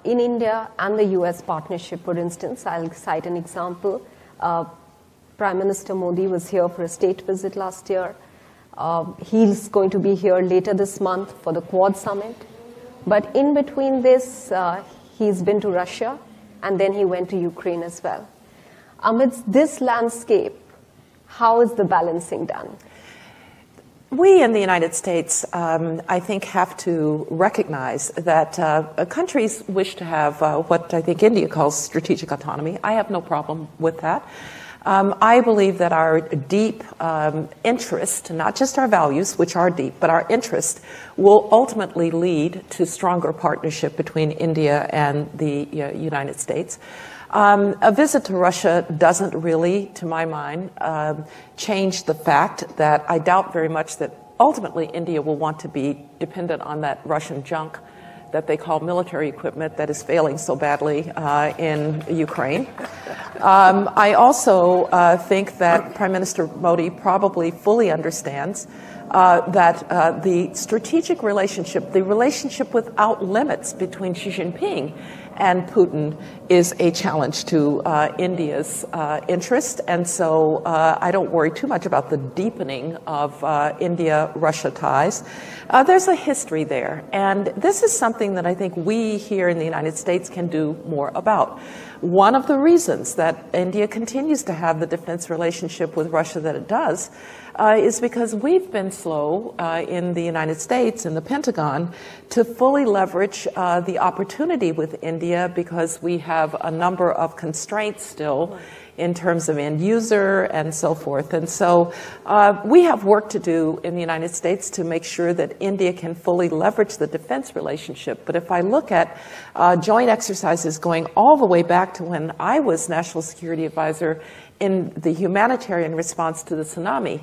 In India and the US partnership, for instance, I'll cite an example. Prime Minister Modi was here for a state visit last year. He's going to be here later this month for the Quad Summit. But in between this, he's been to Russia, and then he went to Ukraine as well. Amidst this landscape, how is the balancing done? We in the United States, I think, have to recognize that countries wish to have what I think India calls strategic autonomy. I have no problem with that. I believe that our deep interest, not just our values, which are deep, but our interest will ultimately lead to stronger partnership between India and the United States. A visit to Russia doesn't really, to my mind, change the fact that I doubt very much that ultimately India will want to be dependent on that Russian junk that they call military equipment that is failing so badly in Ukraine. I also think that Prime Minister Modi probably fully understands that the strategic relationship, the relationship without limits between Xi Jinping and Putin is a challenge to India's interest. And so I don't worry too much about the deepening of India-Russia ties. There's a history there. And this is something that I think we here in the United States can do more about. One of the reasons that India continues to have the defense relationship with Russia that it does is because we've been slow in the United States, in the Pentagon, to fully leverage the opportunity with India because we have a number of constraints still in terms of end user and so forth. And so we have work to do in the United States to make sure that India can fully leverage the defense relationship. But if I look at joint exercises going all the way back to when I was National Security Advisor in the humanitarian response to the tsunami,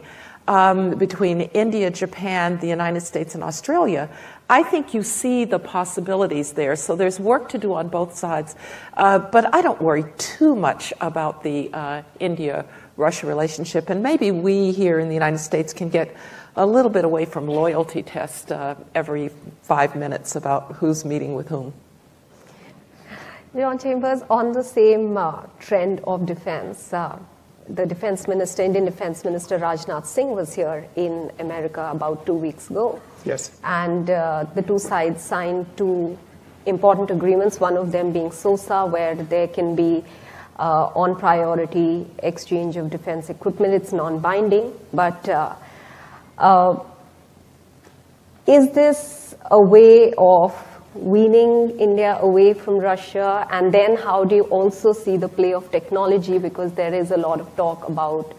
between India, Japan, the United States, and Australia, I think you see the possibilities there. So there's work to do on both sides. But I don't worry too much about the India-Russia relationship. And maybe we here in the United States can get a little bit away from loyalty tests every 5 minutes about who's meeting with whom. John Chambers, on the same trend of defense, the defense minister, Indian Defense Minister Rajnath Singh was here in America about 2 weeks ago. Yes. And the two sides signed two important agreements, one of them being SOSA, where there can be on priority exchange of defense equipment. It's non-binding, but is this a way of weaning India away from Russia? And then how do you also see the play of technology? Because there is a lot of talk about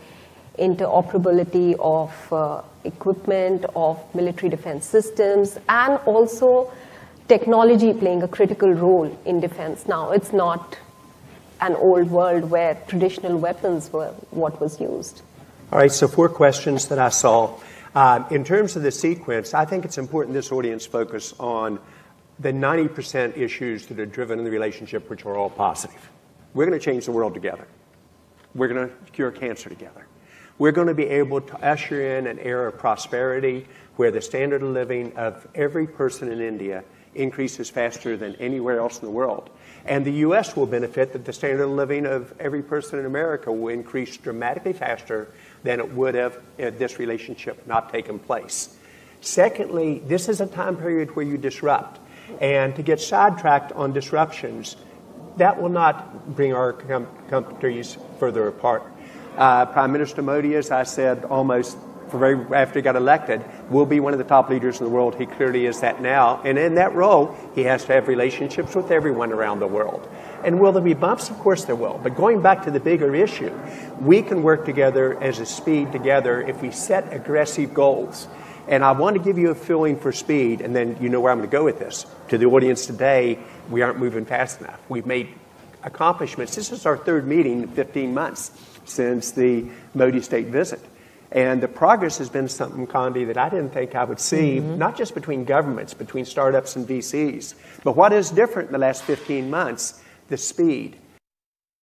interoperability of equipment, of military defense systems, and also technology playing a critical role in defense. Now, it's not an old world where traditional weapons were what was used. All right, so 4 questions that I saw. In terms of the sequence, I think it's important this audience focus on the 90% issues that are driven in the relationship, which are all positive. We're going to change the world together. We're going to cure cancer together. We're going to be able to usher in an era of prosperity where the standard of living of every person in India increases faster than anywhere else in the world. And the U.S. will benefit that the standard of living of every person in America will increase dramatically faster than it would have had this relationship not taken place. Secondly, this is a time period where you disrupt. And to get sidetracked on disruptions, that will not bring our countries further apart. Prime Minister Modi, as I said, almost after he got elected, will be one of the top leaders in the world. He clearly is that now. And in that role, he has to have relationships with everyone around the world. And will there be bumps? Of course there will. But going back to the bigger issue, we can work together as a speed together if we set aggressive goals. And I want to give you a feeling for speed, and then you know where I'm going to go with this. To the audience today, we aren't moving fast enough. We've made accomplishments. This is our 3rd meeting in 15 months since the Modi state visit. And the progress has been something, Condi, that I didn't think I would see, not just between governments, between startups and VCs. But what is different in the last 15 months? The speed.